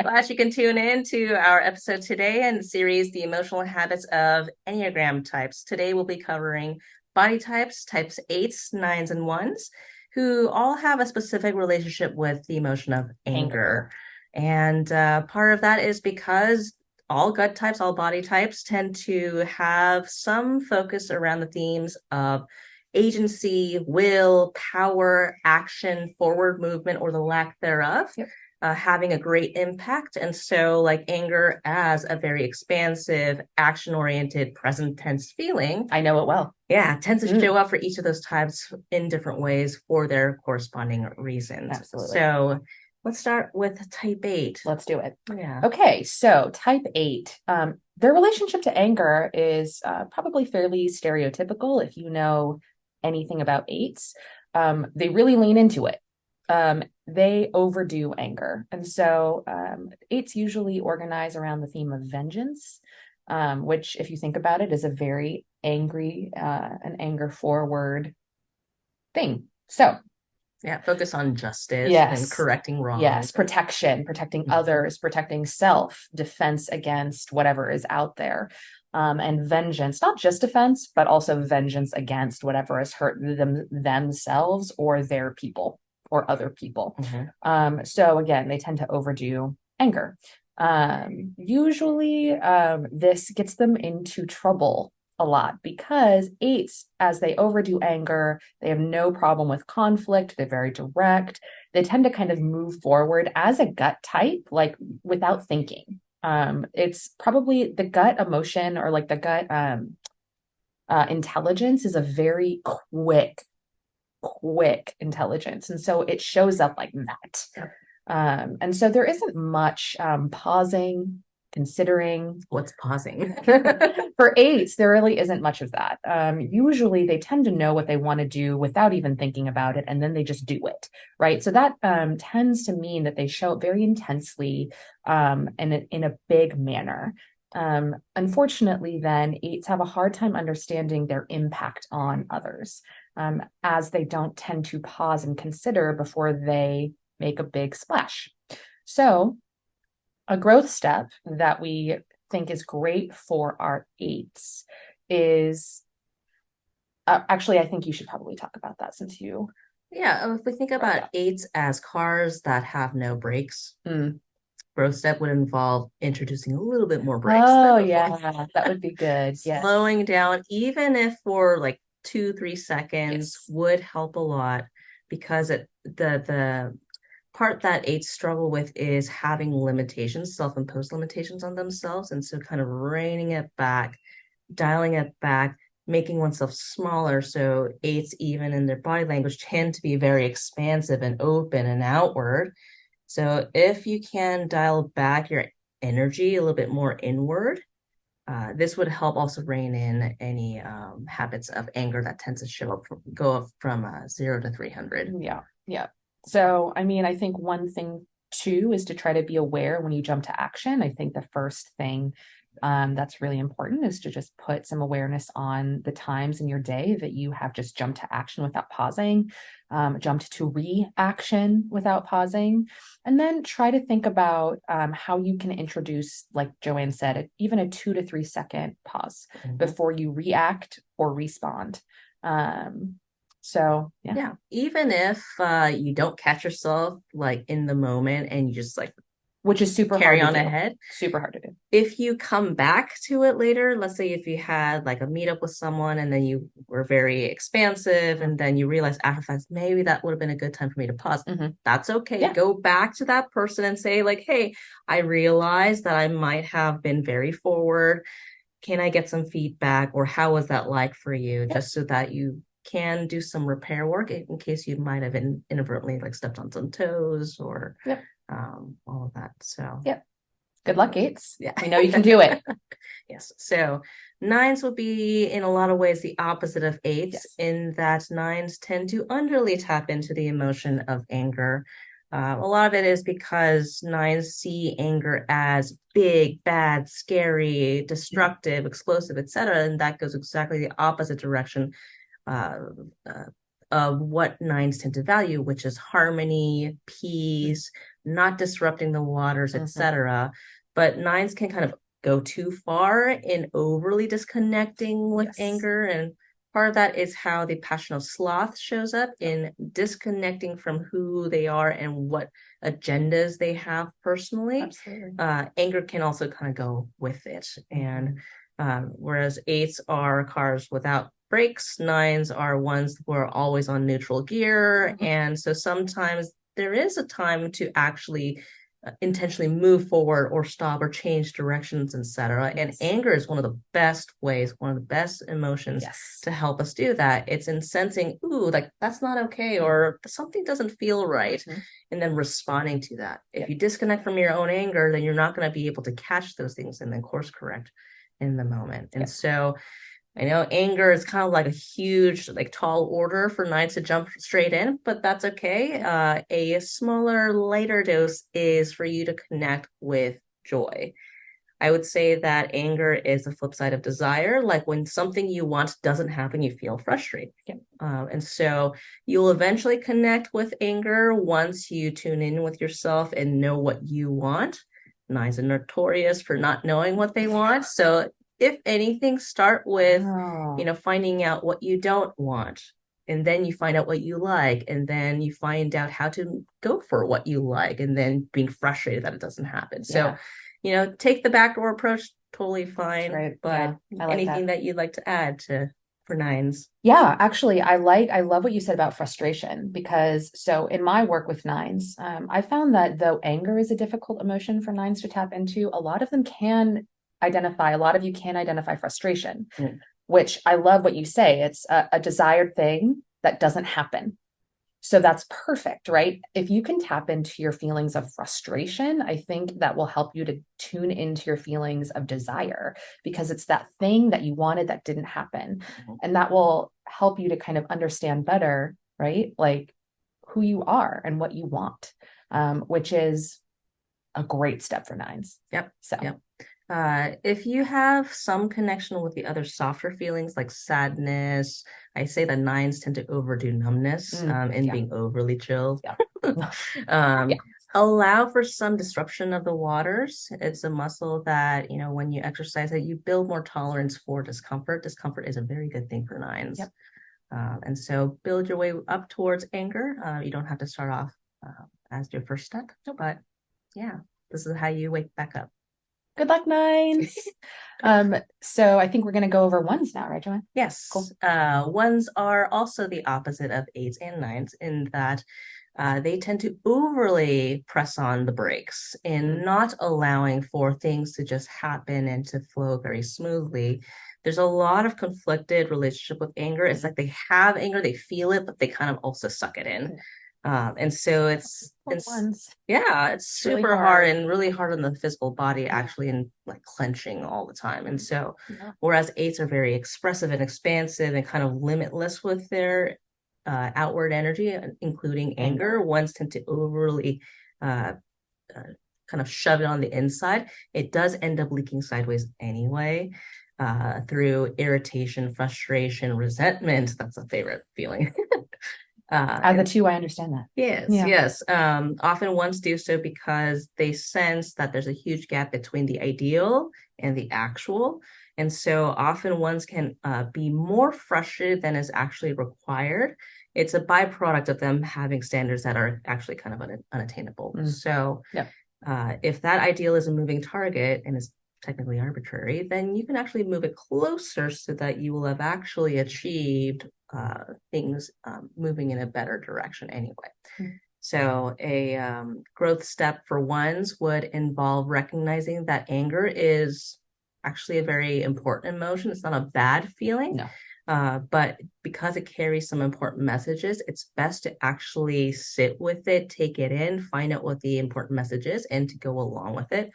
Glad you can tune in to our episode today in the series, The Emotional Habits of Enneagram Types. Today we'll be covering body types, types 8s, 9s, and 1s, who all have a specific relationship with the emotion of anger. And part of that is because all gut types, all body types tend to have some focus around the themes of agency, will, power, action, forward movement, or the lack thereof. Yep. Having a great impact. And so, like anger as a very expansive, action-oriented, present tense feeling. I know it well. Yeah, tends to show up for each of those types in different ways for their corresponding reasons. Absolutely. So let's start with type 8. Let's do it. Yeah. Okay, so type 8, their relationship to anger is probably fairly stereotypical if you know anything about 8s. They really lean into it. They overdo anger. And so 8s usually organize around the theme of vengeance, which, if you think about it, is a very angry and anger forward thing. So yeah, focus on justice and correcting wrong. Yes, protecting others, protecting self, defense against whatever is out there. And vengeance, not just defense, but also vengeance against whatever has hurt themselves or their people or other people. So again, they tend to overdo anger. Usually this gets them into trouble a lot because 8s, as they overdo anger, they have no problem with conflict. They're very direct. They tend to kind of move forward as a gut type, like without thinking. It's probably the gut emotion or like the gut intelligence is a very quick intelligence. And so it shows up like that. And so there isn't much pausing, considering. What's pausing? For 8s, there really isn't much of that. Usually they tend to know what they want to do without even thinking about it, and then they just do it, right? So that tends to mean that they show up very intensely and in a big manner. Unfortunately, then 8s have a hard time understanding their impact on others, as they don't tend to pause and consider before they make a big splash. So a growth step that we think is great for our 8s is actually, I think you should probably talk about that since you. Yeah, if we think about 8s as cars that have no brakes, growth step would involve introducing a little bit more brakes. Oh, yeah, that would be good. Slowing down, even if for like 2-3 seconds, would help a lot, because the part that 8s struggle with is having limitations, self-imposed limitations on themselves. And so kind of reining it back, dialing it back, making oneself smaller. So 8s, even in their body language, tend to be very expansive and open and outward. So if you can dial back your energy a little bit more inward, this would help also rein in any habits of anger that tends to go up from 0 to 300. Yeah. So, I mean, I think one thing too is to try to be aware when you jump to action. I think the first thing that's really important is to just put some awareness on the times in your day that you have just jumped to action without pausing, jumped to reaction without pausing, and then try to think about how you can introduce, like Joanne said, even a 2 to 3 second pause before you react or respond. So yeah, even if you don't catch yourself like in the moment and you just like, which is super carry hard on ahead, super hard to do. If you come back to it later, let's say if you had like a meetup with someone and then you were very expansive and then you realize after fact, maybe that would have been a good time for me to pause. That's okay. Yeah. Go back to that person and say like, hey, I realized that I might have been very forward. Can I get some feedback, or how was that like for you? Just so that you can do some repair work in case you might have inadvertently like stepped on some toes or all of that. So good luck, 8s. Yeah, we know you can do it. Yes. So 9s would be in a lot of ways the opposite of 8s, in that 9s tend to underly tap into the emotion of anger. A lot of it is because 9s see anger as big, bad, scary, destructive, explosive, etc., and that goes exactly the opposite direction of what 9s tend to value, which is harmony, peace, not disrupting the waters, Mhm. etc. But nines can kind of go too far in overly disconnecting with Yes. anger. And part of that is how the passion of sloth shows up in disconnecting from who they are and what agendas they have personally. Absolutely. Anger can also kind of go with it. And whereas eights are cars without brakes, nines are ones who are always on neutral gear. And so sometimes there is a time to actually intentionally move forward or stop or change directions, etc. And Yes. anger is one of the best ways, one of the best emotions Yes. to help us do that. It's in sensing, ooh, like that's not okay, or something doesn't feel right, and then responding to that. If you disconnect from your own anger, then you're not going to be able to catch those things and then course correct in the moment. And so I know anger is kind of like a huge, like tall order for nines to jump straight in, but that's okay. A smaller, lighter dose is for you to connect with joy. I would say that anger is the flip side of desire. Like when something you want doesn't happen, you feel frustrated. And so you'll eventually connect with anger once you tune in with yourself and know what you want. Nines are notorious for not knowing what they want. So if anything, start with, finding out what you don't want. And then you find out what you like. And then you find out how to go for what you like. And then being frustrated that it doesn't happen. So, take the backdoor approach, totally fine. Right. But I like anything that. that you'd like to add to for nines? Yeah, actually, I love what you said about frustration because so in my work with nines, I found that though anger is a difficult emotion for nines to tap into, a lot of you can identify frustration, which I love what you say. It's a desired thing that doesn't happen. So that's perfect, right? If you can tap into your feelings of frustration, I think that will help you to tune into your feelings of desire because it's that thing that you wanted that didn't happen. And that will help you to kind of understand better, right? Like who you are and what you want, which is a great step for nines. Yep. So, Yep. If you have some connection with the other softer feelings like sadness, I say that nines tend to overdo numbness and being overly chill. Yeah. Allow for some disruption of the waters. It's a muscle that, when you exercise it, you build more tolerance for discomfort. Discomfort is a very good thing for nines. Yep. And so build your way up towards anger. You don't have to start off as your first step, but yeah, this is how you wake back up. Good luck, nines. So I think we're gonna go over ones now, right, Joanne? Yes. Cool. Ones are also the opposite of eights and nines in that they tend to overly press on the brakes and not allowing for things to just happen and to flow very smoothly. There's a lot of conflicted relationship with anger. It's like they have anger, they feel it, but they kind of also suck it in. And so it's yeah, it's super really hard and really hard on the physical body actually, and like clenching all the time. And so whereas eights are very expressive and expansive and kind of limitless with their outward energy, including anger, ones tend to overly kind of shove it on the inside. It does end up leaking sideways anyway, through irritation, frustration, resentment. That's a favorite feeling. As a two, I understand that. Yes. Often ones do so because they sense that there's a huge gap between the ideal and the actual. And so often ones can be more frustrated than is actually required. It's a byproduct of them having standards that are actually kind of unattainable. So if that ideal is a moving target and is technically arbitrary, then you can actually move it closer so that you will have actually achieved things moving in a better direction anyway. So a growth step for ones would involve recognizing that anger is actually a very important emotion. It's not a bad feeling. But because it carries some important messages, it's best to actually sit with it, take it in, find out what the important message is, and to go along with it,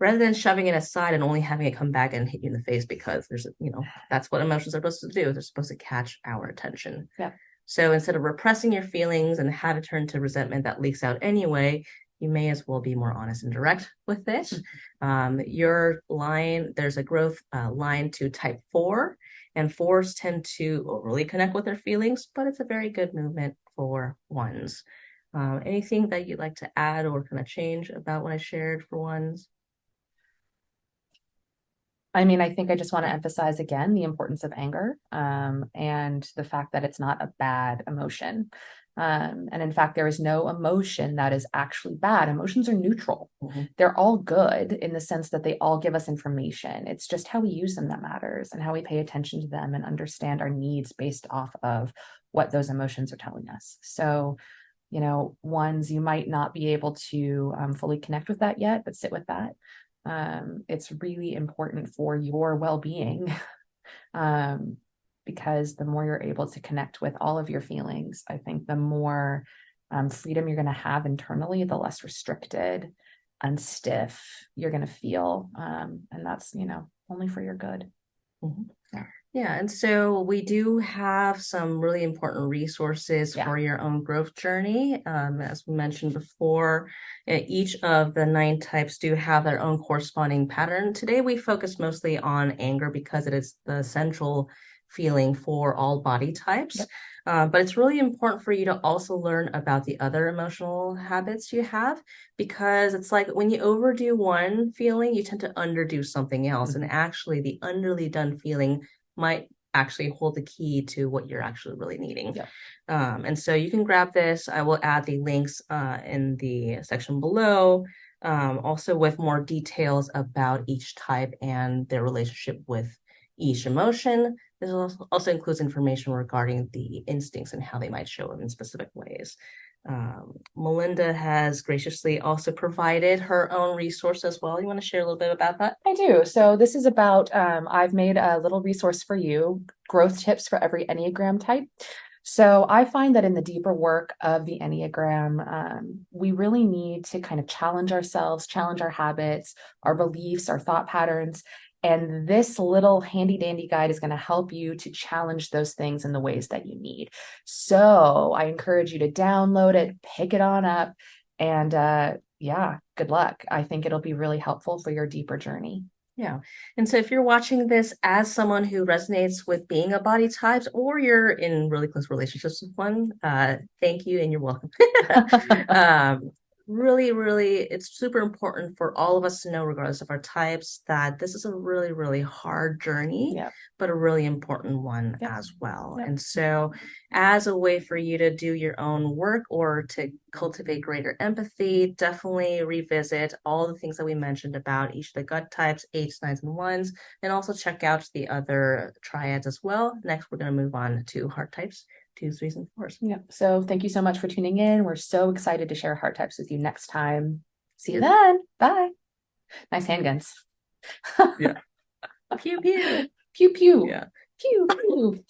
rather than shoving it aside and only having it come back and hit you in the face because that's what emotions are supposed to do. They're supposed to catch our attention. So instead of repressing your feelings and have it turn to resentment that leaks out anyway, you may as well be more honest and direct with it. Your line, there's a growth line to type 4, and 4s tend to overly connect with their feelings, but it's a very good movement for ones. Anything that you'd like to add or kind of change about what I shared for ones? I mean, I think I just want to emphasize again the importance of anger, and the fact that it's not a bad emotion. And in fact, there is no emotion that is actually bad. Emotions are neutral. Mm-hmm. They're all good in the sense that they all give us information. It's just how we use them that matters, and how we pay attention to them and understand our needs based off of what those emotions are telling us. So, ones you might not be able to fully connect with that yet, but sit with that. It's really important for your well-being, um, because the more you're able to connect with all of your feelings, I think the more freedom you're going to have internally, the less restricted and stiff you're going to feel. And that's, only for your good. Mm-hmm. Yeah. Yeah, and so we do have some really important resources Yeah. for your own growth journey. As we mentioned before, each of the 9 types do have their own corresponding pattern. Today, we focus mostly on anger because it is the central feeling for all body types. Yep. But it's really important for you to also learn about the other emotional habits you have, because it's like when you overdo one feeling, you tend to underdo something else. Mm-hmm. And actually, the underly done feeling might actually hold the key to what you're actually really needing. Yep. And so you can grab this. I will add the links in the section below, also with more details about each type and their relationship with each emotion. This also includes information regarding the instincts and how they might show up in specific ways. Melinda has graciously also provided her own resource as well. You want to share a little bit about that? I do. So this is about, I've made a little resource for you, growth tips for every Enneagram type. So I find that in the deeper work of the Enneagram, we really need to kind of challenge ourselves, challenge our habits, our beliefs, our thought patterns. And this little handy dandy guide is going to help you to challenge those things in the ways that you need. So I encourage you to download it, pick it on up, and yeah, good luck. I think it'll be really helpful for your deeper journey. Yeah. And so if you're watching this as someone who resonates with being a body type, or you're in really close relationships with one, thank you and you're welcome. um, really, really, it's super important for all of us to know, regardless of our types, that this is a really, really hard journey, Yep. but a really important one Yep. as well. Yep. And so, as a way for you to do your own work or to cultivate greater empathy, definitely revisit all the things that we mentioned about each of the gut types, 8s, 9s, and 1s, and also check out the other triads as well. Next, we're going to move on to heart types, 2s, 3s, and 4s. Yep. So thank you so much for tuning in. We're so excited to share heart types with you next time. See you then. Bye. Nice handguns. Yeah. Pew pew. Pew pew. Yeah. Pew pew.